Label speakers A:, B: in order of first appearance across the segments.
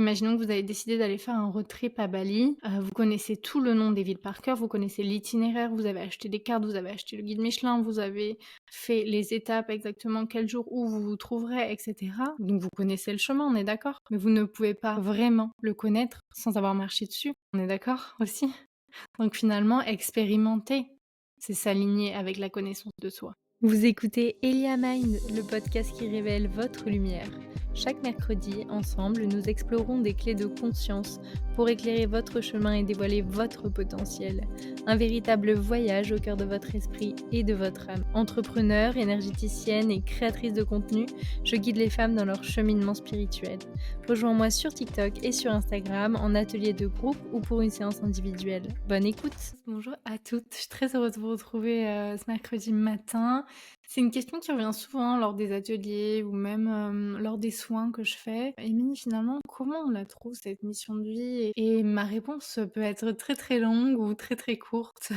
A: Imaginons que vous avez décidé d'aller faire un road trip à Bali, vous connaissez tout le nom des villes par cœur, vous connaissez l'itinéraire, vous avez acheté des cartes, vous avez acheté le guide Michelin, vous avez fait les étapes exactement quel jour, où vous vous trouverez et cetera. Donc vous connaissez le chemin, on est d'accord? Mais vous ne pouvez pas vraiment le connaître sans avoir marché dessus, on est d'accord aussi? Donc finalement, expérimenter, c'est s'aligner avec la connaissance de soi. Vous écoutez Elia Mind, le podcast qui révèle votre lumière. Chaque mercredi, ensemble, nous explorons des clés de conscience pour éclairer votre chemin et dévoiler votre potentiel. Un véritable voyage au cœur de votre esprit et de votre âme. Entrepreneur, énergéticienne et créatrice de contenu, je guide les femmes dans leur cheminement spirituel. Rejoins-moi sur TikTok et sur Instagram en atelier de groupe ou pour une séance individuelle. Bonne écoute! Bonjour à toutes, je suis très heureuse de vous retrouver ce mercredi matin. C'est une question qui revient souvent lors des ateliers ou même lors des soins que je fais. Émilie, finalement, comment on la trouve cette mission de vie? Et ma réponse peut être très très longue ou très très courte.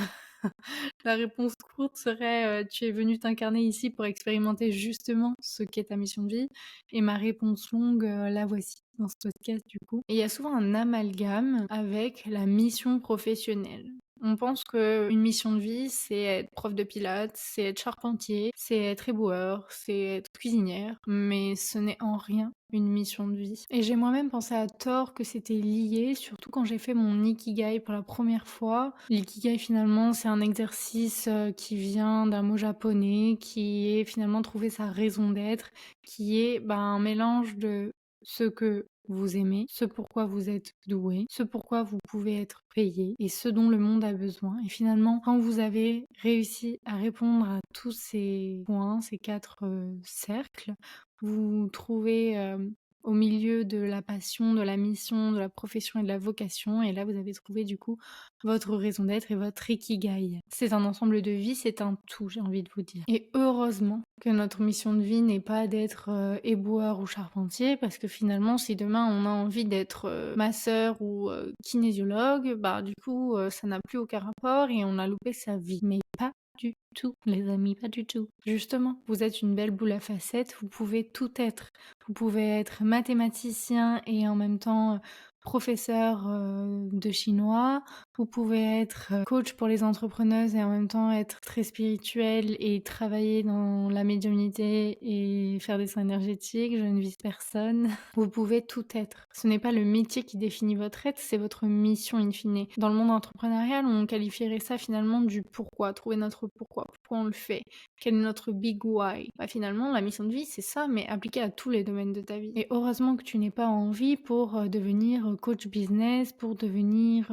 A: La réponse courte serait tu es venu t'incarner ici pour expérimenter justement ce qu'est ta mission de vie. Et ma réponse longue, la voici dans ce podcast du coup. Et il y a souvent un amalgame avec la mission professionnelle. On pense qu'une mission de vie, c'est être prof de pilates, c'est être charpentier, c'est être éboueur, c'est être cuisinière, mais ce n'est en rien une mission de vie. Et j'ai moi-même pensé à tort que c'était lié, surtout quand j'ai fait mon Ikigai pour la première fois. L'ikigai finalement, c'est un exercice qui vient d'un mot japonais, qui est finalement trouver sa raison d'être, qui est un mélange de ce que vous aimez, ce pourquoi vous êtes doué, ce pourquoi vous pouvez être payé et ce dont le monde a besoin. Et finalement, quand vous avez réussi à répondre à tous ces points, ces quatre cercles, vous trouvez au milieu de la passion, de la mission, de la profession et de la vocation. Et là, vous avez trouvé du coup votre raison d'être et votre ikigai. C'est un ensemble de vie, c'est un tout, j'ai envie de vous dire. Et heureusement que notre mission de vie n'est pas d'être éboueur ou charpentier, parce que finalement, si demain on a envie d'être masseur ou kinésiologue, du coup, ça n'a plus aucun rapport et on a loupé sa vie. Mais pas du tout, les amis, pas du tout. Justement, vous êtes une belle boule à facettes, vous pouvez tout être. Vous pouvez être mathématicien et en même temps professeur de chinois. Vous pouvez être coach pour les entrepreneuses et en même temps être très spirituel et travailler dans la médiumnité et faire des soins énergétiques. Je ne vise personne. Vous pouvez tout être. Ce n'est pas le métier qui définit votre être, c'est votre mission in fine. Dans le monde entrepreneurial, on qualifierait ça finalement du pourquoi, trouver notre pourquoi on le fait, quel est notre big why. Finalement, la mission de vie, c'est ça, mais appliqué à tous les domaines de ta vie. Et heureusement que tu n'es pas envie pour devenir coach business, pour devenir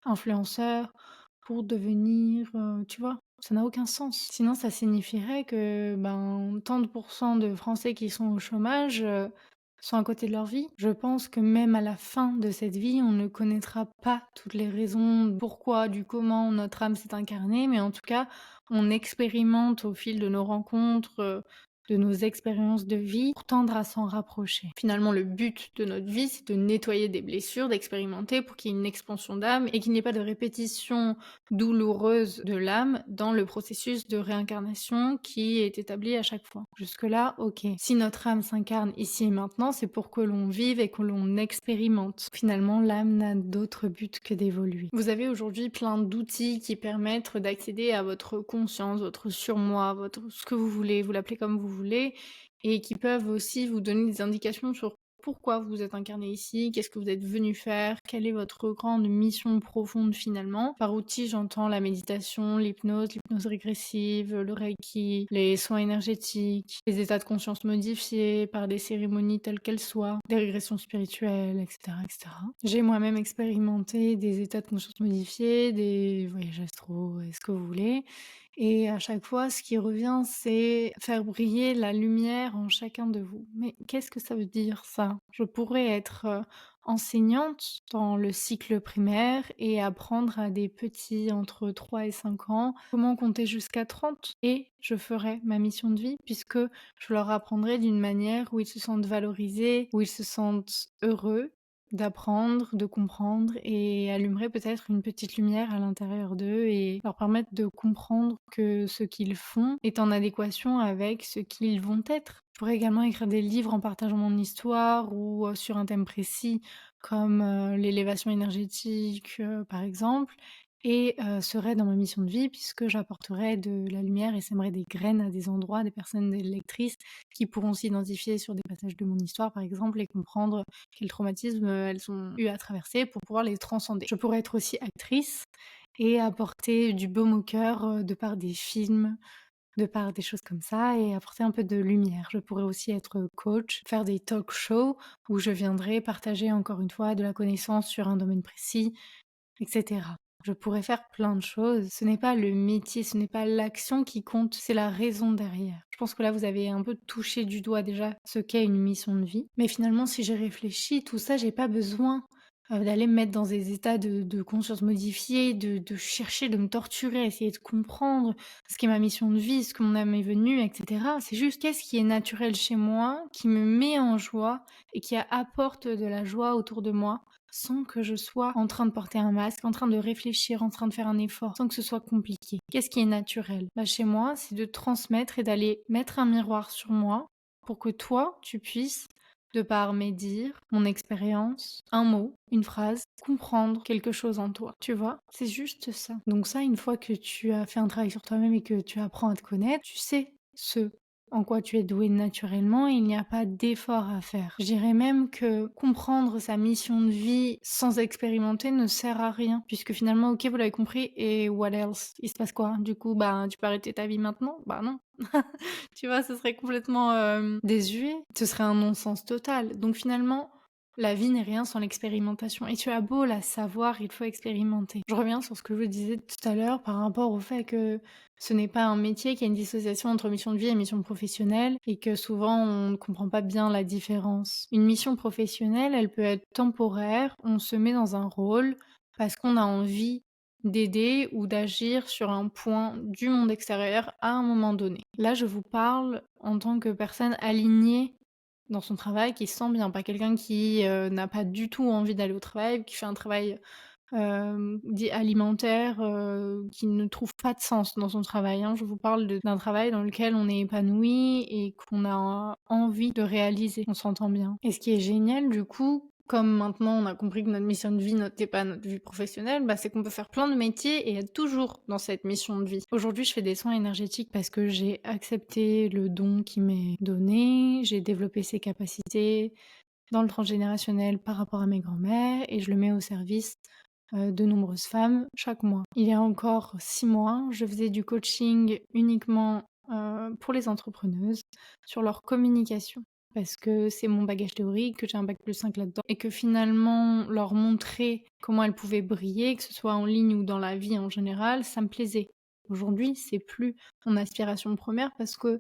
A: influenceur, pour devenir, tu vois, ça n'a aucun sens. Sinon, ça signifierait que tant de pourcents de Français qui sont au chômage sont à côté de leur vie. Je pense que même à la fin de cette vie, on ne connaîtra pas toutes les raisons, pourquoi, du comment notre âme s'est incarnée, mais en tout cas, on expérimente au fil de nos rencontres, de nos expériences de vie, pour tendre à s'en rapprocher. Finalement, le but de notre vie, c'est de nettoyer des blessures, d'expérimenter pour qu'il y ait une expansion d'âme et qu'il n'y ait pas de répétition douloureuse de l'âme dans le processus de réincarnation qui est établi à chaque fois. Jusque-là, ok. Si notre âme s'incarne ici et maintenant, c'est pour que l'on vive et que l'on expérimente. Finalement, l'âme n'a d'autre but que d'évoluer. Vous avez aujourd'hui plein d'outils qui permettent d'accéder à votre conscience, votre surmoi, votre ce que vous voulez, vous l'appelez comme vous voulez, et qui peuvent aussi vous donner des indications sur pourquoi vous êtes incarné ici, qu'est-ce que vous êtes venu faire, quelle est votre grande mission profonde finalement. Par outil, j'entends la méditation, l'hypnose régressive, le reiki, les soins énergétiques, les états de conscience modifiés par des cérémonies telles qu'elles soient, des régressions spirituelles, etc., etc. J'ai moi-même expérimenté des états de conscience modifiés, des voyages astro, ce que vous voulez. Et à chaque fois, ce qui revient, c'est faire briller la lumière en chacun de vous. Mais qu'est-ce que ça veut dire ça? Je pourrais être enseignante dans le cycle primaire et apprendre à des petits entre 3 et 5 ans comment compter jusqu'à 30 et je ferai ma mission de vie puisque je leur apprendrai d'une manière où ils se sentent valorisés, où ils se sentent heureux d'apprendre, de comprendre et allumerait peut-être une petite lumière à l'intérieur d'eux et leur permettre de comprendre que ce qu'ils font est en adéquation avec ce qu'ils vont être. pourrais également écrire des livres en partageant mon histoire ou sur un thème précis comme, l'élévation énergétique, par exemple et serait dans ma mission de vie puisque j'apporterais de la lumière et sèmerais des graines à des endroits, des personnes, des lectrices qui pourront s'identifier sur des passages de mon histoire, par exemple, et comprendre quels traumatismes, elles ont eu à traverser pour pouvoir les transcender. Je pourrais être aussi actrice et apporter du baume au cœur, de par des films, de par des choses comme ça et apporter un peu de lumière. Je pourrais aussi être coach, faire des talk shows où je viendrai partager encore une fois de la connaissance sur un domaine précis et cetera. Je pourrais faire plein de choses. Ce n'est pas le métier, ce n'est pas l'action qui compte, c'est la raison derrière. Je pense que là, vous avez un peu touché du doigt déjà ce qu'est une mission de vie. Mais finalement, si j'ai réfléchi, tout ça, j'ai pas besoin d'aller me mettre dans des états de conscience modifiés, de chercher, de me torturer, essayer de comprendre ce qu'est ma mission de vie, ce que mon âme est venue, etc. C'est juste qu'est-ce qui est naturel chez moi, qui me met en joie et qui apporte de la joie autour de moi sans que je sois en train de porter un masque, en train de réfléchir, en train de faire un effort, sans que ce soit compliqué. Qu'est-ce qui est naturel? Bah, chez moi, c'est de transmettre et d'aller mettre un miroir sur moi pour que toi, tu puisses, de par mes dires, mon expérience, un mot, une phrase, comprendre quelque chose en toi. Tu vois? C'est juste ça. Donc ça, une fois que tu as fait un travail sur toi-même et que tu apprends à te connaître, tu sais ce en quoi tu es doué naturellement et il n'y a pas d'effort à faire. Je dirais même que comprendre sa mission de vie sans expérimenter ne sert à rien, puisque finalement, ok, vous l'avez compris, et what else? Il se passe quoi? Du coup, bah, tu peux arrêter ta vie maintenant? Bah non. Tu vois, ce serait complètement désuet, ce serait un non-sens total. Donc finalement, la vie n'est rien sans l'expérimentation. Et tu as beau la savoir, il faut expérimenter. Je reviens sur ce que je vous disais tout à l'heure par rapport au fait que ce n'est pas un métier, qu'il y a une dissociation entre mission de vie et mission professionnelle, et que souvent on ne comprend pas bien la différence. Une mission professionnelle, elle peut être temporaire, on se met dans un rôle parce qu'on a envie d'aider ou d'agir sur un point du monde extérieur à un moment donné. Là, je vous parle en tant que personne alignée dans son travail, qui se sent bien, pas quelqu'un qui n'a pas du tout envie d'aller au travail, qui fait un travail dit alimentaire, qui ne trouve pas de sens dans son travail, hein. Je vous parle d'un travail dans lequel on est épanoui et qu'on a envie de réaliser, on s'entend bien. Et ce qui est génial du coup, comme maintenant on a compris que notre mission de vie n'était pas notre vie professionnelle, bah, c'est qu'on peut faire plein de métiers et être toujours dans cette mission de vie. Aujourd'hui, je fais des soins énergétiques parce que j'ai accepté le don qui m'est donné, j'ai développé ses capacités dans le transgénérationnel par rapport à mes grands-mères et je le mets au service de nombreuses femmes chaque mois. Il y a encore 6 mois, je faisais du coaching uniquement pour les entrepreneuses sur leur communication. Parce que c'est mon bagage théorique, que j'ai un bac+5 là-dedans, et que finalement leur montrer comment elles pouvaient briller, que ce soit en ligne ou dans la vie en général, ça me plaisait. Aujourd'hui, c'est plus mon aspiration première parce que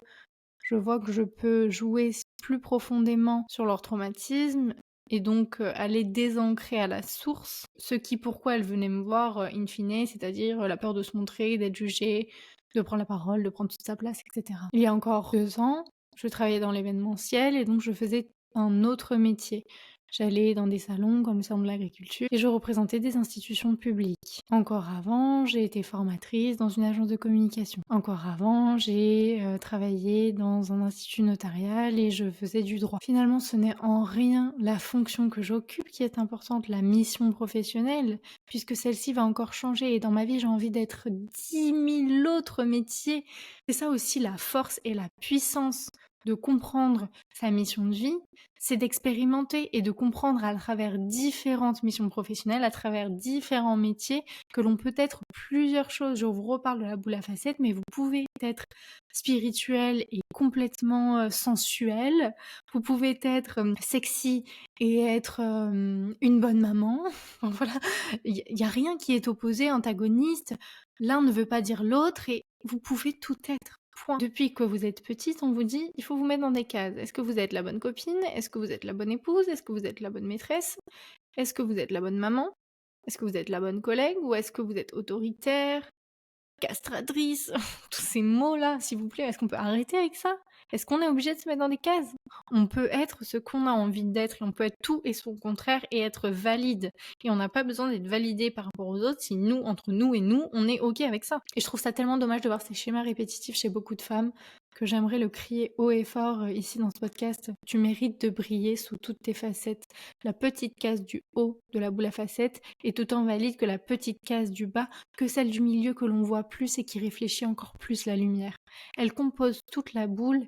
A: je vois que je peux jouer plus profondément sur leur traumatisme et donc aller désancrer à la source ce qui, pourquoi elles venaient me voir in fine, c'est-à-dire la peur de se montrer, d'être jugée, de prendre la parole, de prendre toute sa place, etc. Il y a encore 2 ans, je travaillais dans l'événementiel et donc je faisais un autre métier. J'allais dans des salons comme le salon de l'agriculture et je représentais des institutions publiques. Encore avant, j'ai été formatrice dans une agence de communication. Encore avant, j'ai travaillé dans un institut notarial et je faisais du droit. Finalement, ce n'est en rien la fonction que j'occupe qui est importante, la mission professionnelle, puisque celle-ci va encore changer et dans ma vie, j'ai envie d'être 10 000 autres métiers. C'est ça aussi la force et la puissance de comprendre sa mission de vie, c'est d'expérimenter et de comprendre à travers différentes missions professionnelles, à travers différents métiers, que l'on peut être plusieurs choses. Je vous reparle de la boule à facettes, mais vous pouvez être spirituel et complètement sensuel. Vous pouvez être sexy et être une bonne maman. Enfin, voilà, il y a rien qui est opposé, antagoniste. L'un ne veut pas dire l'autre et vous pouvez tout être. Point. Depuis que vous êtes petite, on vous dit il faut vous mettre dans des cases. Est-ce que vous êtes la bonne copine? Est-ce que vous êtes la bonne épouse? Est-ce que vous êtes la bonne maîtresse? Est-ce que vous êtes la bonne maman? Est-ce que vous êtes la bonne collègue? Ou est-ce que vous êtes autoritaire, castratrice? Tous ces mots-là, s'il vous plaît, est-ce qu'on peut arrêter avec ça? Est-ce qu'on est obligé de se mettre dans des cases? On peut être ce qu'on a envie d'être et on peut être tout et son contraire et être valide. Et on n'a pas besoin d'être validé par rapport aux autres si nous, entre nous et nous, on est ok avec ça. Et je trouve ça tellement dommage de voir ces schémas répétitifs chez beaucoup de femmes que j'aimerais le crier haut et fort ici dans ce podcast. Tu mérites de briller sous toutes tes facettes. La petite case du haut de la boule à facettes est autant valide que la petite case du bas, que celle du milieu que l'on voit plus et qui réfléchit encore plus la lumière. Elle compose toute la boule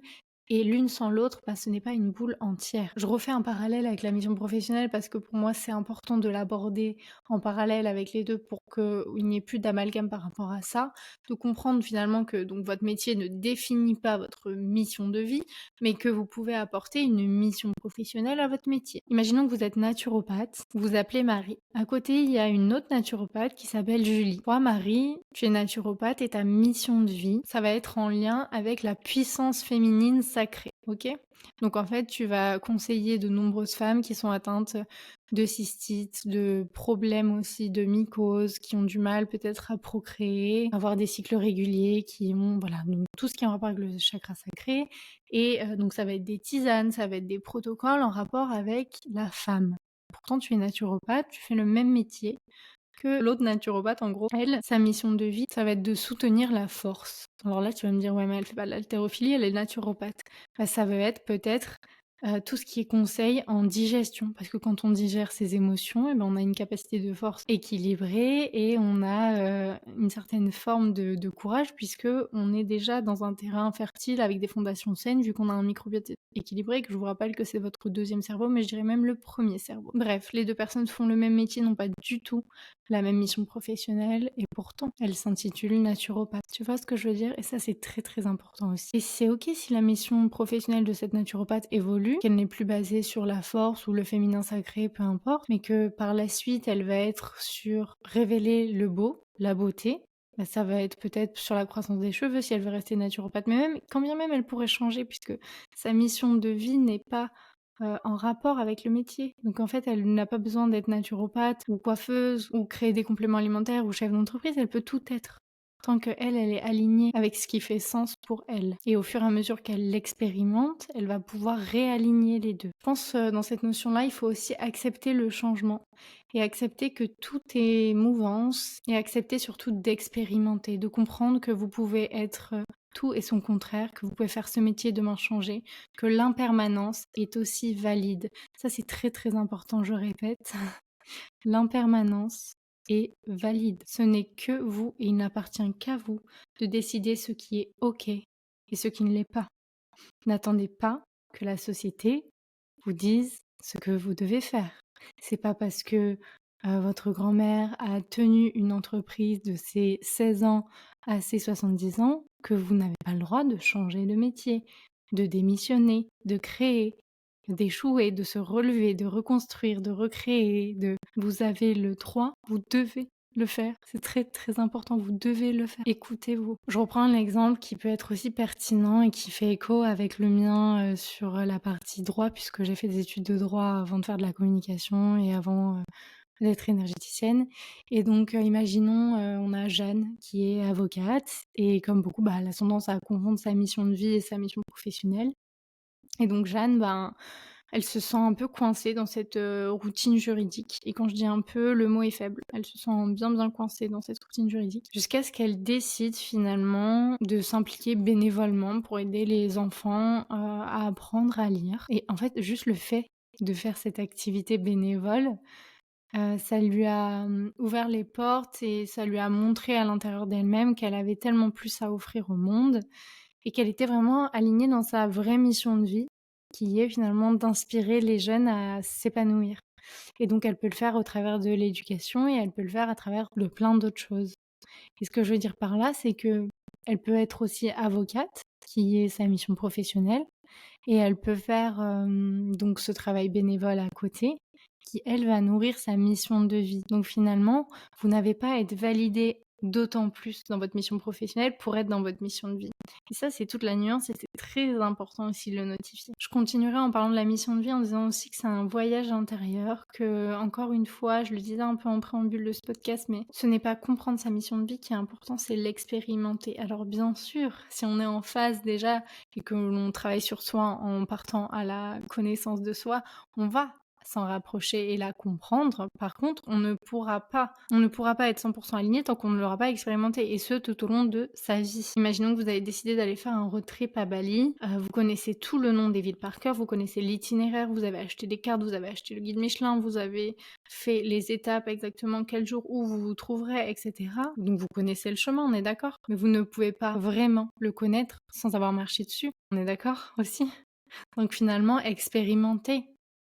A: et l'une sans l'autre, ce n'est pas une boule entière. Je refais un parallèle avec la mission professionnelle parce que pour moi, c'est important de l'aborder en parallèle avec les deux pour qu'il n'y ait plus d'amalgame par rapport à ça, de comprendre finalement que donc votre métier ne définit pas votre mission de vie, mais que vous pouvez apporter une mission professionnelle à votre métier. Imaginons que vous êtes naturopathe, vous vous appelez Marie. À côté, il y a une autre naturopathe qui s'appelle Julie. Toi, Marie, tu es naturopathe et ta mission de vie, ça va être en lien avec la puissance féminine sacrée, ok? Donc en fait, tu vas conseiller de nombreuses femmes qui sont atteintes de cystite, de problèmes aussi de mycose, qui ont du mal peut-être à procréer, avoir des cycles réguliers, qui ont, voilà, donc tout ce qui est en rapport avec le chakra sacré. Et donc ça va être des tisanes, ça va être des protocoles en rapport avec la femme. Pourtant, tu es naturopathe, tu fais le même métier que l'autre naturopathe. En gros, elle, sa mission de vie, ça va être de soutenir la force. Alors là, tu vas me dire, ouais, mais elle fait pas de l'haltérophilie, elle est naturopathe. Ça veut être peut-être tout ce qui est conseil en digestion, parce que quand on digère ses émotions, on a une capacité de force équilibrée et on a une certaine forme de courage, puisque on est déjà dans un terrain fertile avec des fondations saines, vu qu'on a un microbiote équilibré, que je vous rappelle que c'est votre deuxième cerveau, mais je dirais même le premier cerveau. Bref, les deux personnes font le même métier, n'ont pas du tout la même mission professionnelle, et pourtant, elle s'intitule naturopathe. Tu vois ce que je veux dire? Et ça, c'est très très important aussi. Et c'est ok si la mission professionnelle de cette naturopathe évolue, qu'elle n'est plus basée sur la force ou le féminin sacré, peu importe, mais que par la suite, elle va être sur révéler le beau, la beauté. Ça va être peut-être sur la croissance des cheveux si elle veut rester naturopathe, mais même, quand bien même elle pourrait changer, puisque sa mission de vie n'est pas en rapport avec le métier. Donc en fait, elle n'a pas besoin d'être naturopathe ou coiffeuse ou créer des compléments alimentaires ou chef d'entreprise, elle peut tout être. Tant qu'elle, elle est alignée avec ce qui fait sens pour elle. Et au fur et à mesure qu'elle l'expérimente, elle va pouvoir réaligner les deux. Je pense dans cette notion-là, il faut aussi accepter le changement et accepter que tout est mouvance et accepter surtout d'expérimenter, de comprendre que vous pouvez être tout et son contraire, que vous pouvez faire ce métier et demain changer, que l'impermanence est aussi valide. Ça, c'est très très important, je répète. L'impermanence est valide. Ce n'est que vous et il n'appartient qu'à vous de décider ce qui est OK et ce qui ne l'est pas. N'attendez pas que la société vous dise ce que vous devez faire. C'est pas parce que votre grand-mère a tenu une entreprise de ses 16 ans à ses 70 ans que vous n'avez pas le droit de changer de métier, de démissionner, de créer, d'échouer, de se relever, de reconstruire, de recréer. Vous avez le droit, vous devez le faire. C'est très très important, vous devez le faire. Écoutez-vous. Je reprends un exemple qui peut être aussi pertinent et qui fait écho avec le mien sur la partie droit, puisque j'ai fait des études de droit avant de faire de la communication et avant d'être énergéticienne. Et donc, imaginons, on a Jeanne qui est avocate et comme beaucoup, elle a tendance à confondre sa mission de vie et sa mission professionnelle. Et donc Jeanne, elle se sent un peu coincée dans cette routine juridique. Et quand je dis un peu, le mot est faible. Elle se sent bien bien coincée dans cette routine juridique. Jusqu'à ce qu'elle décide finalement de s'impliquer bénévolement pour aider les enfants à apprendre à lire. Et en fait, juste le fait de faire cette activité bénévole, ça lui a ouvert les portes et ça lui a montré à l'intérieur d'elle-même qu'elle avait tellement plus à offrir au monde et qu'elle était vraiment alignée dans sa vraie mission de vie, qui est finalement d'inspirer les jeunes à s'épanouir. Et donc elle peut le faire au travers de l'éducation et elle peut le faire à travers de plein d'autres choses. Et ce que je veux dire par là, c'est qu'elle peut être aussi avocate, qui est sa mission professionnelle, et elle peut faire donc ce travail bénévole à côté, qui elle va nourrir sa mission de vie. Donc finalement, vous n'avez pas à être validé d'autant plus dans votre mission professionnelle pour être dans votre mission de vie. Et ça, c'est toute la nuance et c'est très important aussi de le notifier. Je continuerai en parlant de la mission de vie en disant aussi que c'est un voyage intérieur, que encore une fois, je le disais un peu en préambule de ce podcast, mais ce n'est pas comprendre sa mission de vie qui est important, c'est l'expérimenter. Alors bien sûr, si on est en phase déjà et que l'on travaille sur soi en partant à la connaissance de soi, on va s'en rapprocher et la comprendre. Par contre, on ne pourra pas être 100 aligné tant qu'on ne l'aura pas expérimenté et ce, tout au long de sa vie. Imaginons que vous avez décidé d'aller faire un road trip à Bali, vous connaissez tout le nom des villes par cœur, vous connaissez l'itinéraire, vous avez acheté des cartes, vous avez acheté le guide Michelin, vous avez fait les étapes exactement quel jour où vous vous trouverez et cetera. Donc vous connaissez le chemin, on est d'accord? Mais vous ne pouvez pas vraiment le connaître sans avoir marché dessus, on est d'accord aussi? Donc finalement, expérimenter,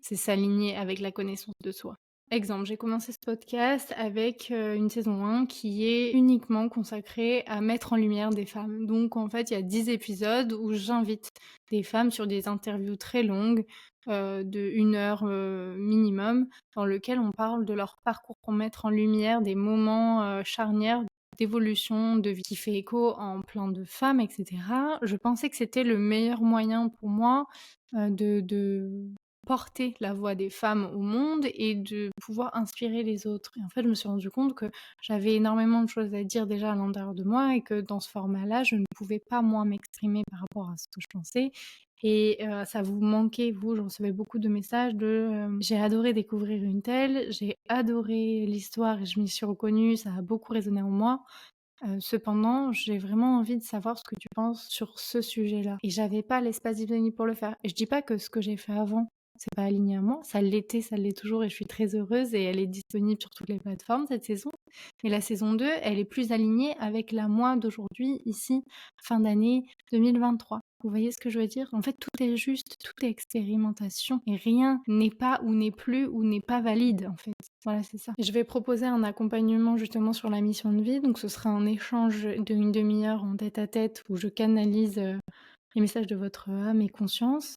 A: c'est s'aligner avec la connaissance de soi. Exemple, j'ai commencé ce podcast avec une saison 1 qui est uniquement consacrée à mettre en lumière des femmes. Donc en fait, il y a 10 épisodes où j'invite des femmes sur des interviews très longues, de 1 heure minimum, dans lequel on parle de leur parcours pour mettre en lumière des moments charnières d'évolution, de vie qui fait écho en plein de femmes, et cetera. Je pensais que c'était le meilleur moyen pour moi de porter la voix des femmes au monde et de pouvoir inspirer les autres. Et en fait, je me suis rendu compte que j'avais énormément de choses à dire déjà à l'intérieur de moi et que dans ce format-là, je ne pouvais pas moi m'exprimer par rapport à ce que je pensais. Et ça vous manquait, vous, je recevais beaucoup de messages de j'ai adoré découvrir une telle, j'ai adoré l'histoire et je m'y suis reconnue, ça a beaucoup résonné en moi. Cependant, j'ai vraiment envie de savoir ce que tu penses sur ce sujet-là. Et j'avais pas l'espace disponible pour le faire. Et je dis pas que ce que j'ai fait avant, c'est pas aligné à moi. Ça l'était, ça l'est toujours et je suis très heureuse et elle est disponible sur toutes les plateformes cette saison. Mais la saison 2, elle est plus alignée avec la moi d'aujourd'hui, ici, fin d'année 2023. Vous voyez ce que je veux dire? En fait, tout est juste, tout est expérimentation et rien n'est pas ou n'est plus ou n'est pas valide en fait. Voilà, c'est ça. Et je vais proposer un accompagnement justement sur la mission de vie. Donc ce sera un échange d'une demi-heure en tête-à-tête où je canalise les messages de votre âme et conscience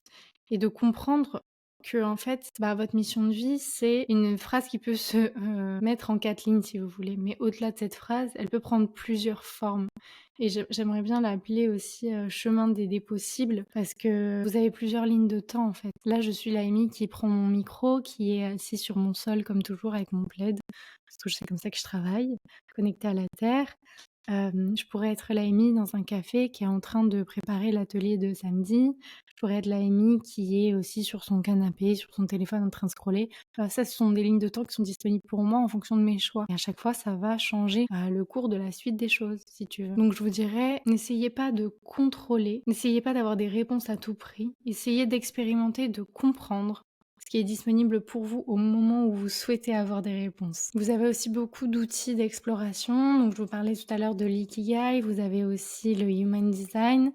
A: et de comprendre que en fait, votre mission de vie, c'est une phrase qui peut se mettre en 4 lignes si vous voulez. Mais au-delà de cette phrase, elle peut prendre plusieurs formes. Et j'aimerais bien l'appeler aussi chemin des possibles parce que vous avez plusieurs lignes de temps en fait. Là, je suis l'Aimee qui prend mon micro, qui est assise sur mon sol comme toujours avec mon plaid, parce que c'est comme ça que je travaille, connectée à la terre. Je pourrais être l'Aimee dans un café qui est en train de préparer l'atelier de samedi. Je pourrais être l'Aimee qui est aussi sur son canapé, sur son téléphone en train de scroller. Ça, ce sont des lignes de temps qui sont disponibles pour moi en fonction de mes choix. Et à chaque fois, ça va changer le cours de la suite des choses, si tu veux. Donc je vous dirais, n'essayez pas de contrôler, n'essayez pas d'avoir des réponses à tout prix. Essayez d'expérimenter, de comprendre ce qui est disponible pour vous au moment où vous souhaitez avoir des réponses. Vous avez aussi beaucoup d'outils d'exploration. Donc, je vous parlais tout à l'heure de l'ikigai. Vous avez aussi le human design.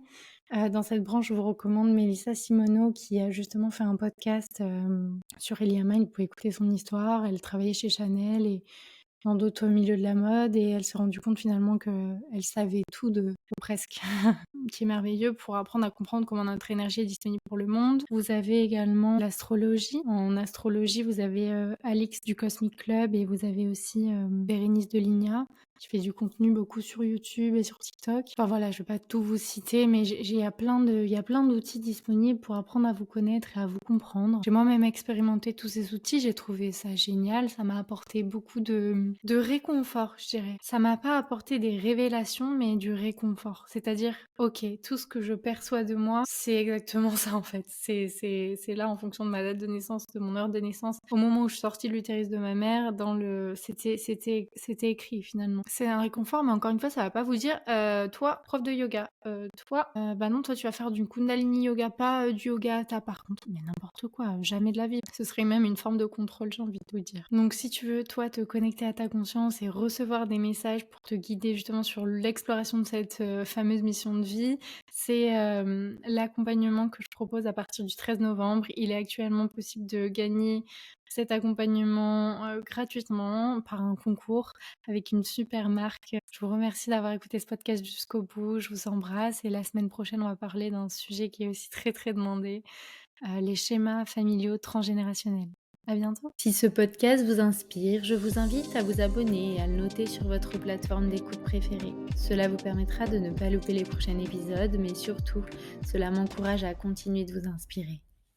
A: Dans cette branche, je vous recommande Mélissa Simoneau qui a justement fait un podcast sur Eliama. Vous pouvez écouter son histoire. Elle travaillait chez Chanel et dans d'autres milieux de la mode et elle s'est rendue compte finalement qu'elle savait tout ou presque, qui est merveilleux pour apprendre à comprendre comment notre énergie est disponible pour le monde. Vous avez également l'astrologie. En astrologie, vous avez Alix du Cosmic Club et vous avez aussi Bérénice de Ligna qui fait du contenu beaucoup sur YouTube et sur TikTok. Enfin voilà, je vais pas tout vous citer, mais il y a plein d'outils disponibles pour apprendre à vous connaître et à vous comprendre. J'ai moi-même expérimenté tous ces outils, j'ai trouvé ça génial, ça m'a apporté beaucoup de réconfort, je dirais. Ça m'a pas apporté des révélations, mais du réconfort. C'est-à-dire, ok, tout ce que je perçois de moi, c'est exactement ça en fait. C'est là en fonction de ma date de naissance, de mon heure de naissance, au moment où je suis sortie de l'utérus de ma mère, c'était écrit finalement. C'est un réconfort, mais encore une fois, ça va pas vous dire, toi, prof de yoga, toi, bah non, toi, tu vas faire du Kundalini yoga, pas du yoga hatha par contre. Mais n'importe quoi, jamais de la vie. Ce serait même une forme de contrôle, j'ai envie de vous dire. Donc, si tu veux, toi, te connecter à ta conscience et recevoir des messages pour te guider justement sur l'exploration de cette fameuse mission de vie, c'est l'accompagnement que je propose à partir du 13 novembre. Il est actuellement possible de gagner cet accompagnement gratuitement par un concours avec une super marque. Je vous remercie d'avoir écouté ce podcast jusqu'au bout. Je vous embrasse et la semaine prochaine, on va parler d'un sujet qui est aussi très très demandé, les schémas familiaux transgénérationnels. À bientôt. Si ce podcast vous inspire, je vous invite à vous abonner et à le noter sur votre plateforme d'écoute préférée. Cela vous permettra de ne pas louper les prochains épisodes, mais surtout, cela m'encourage à continuer de vous inspirer.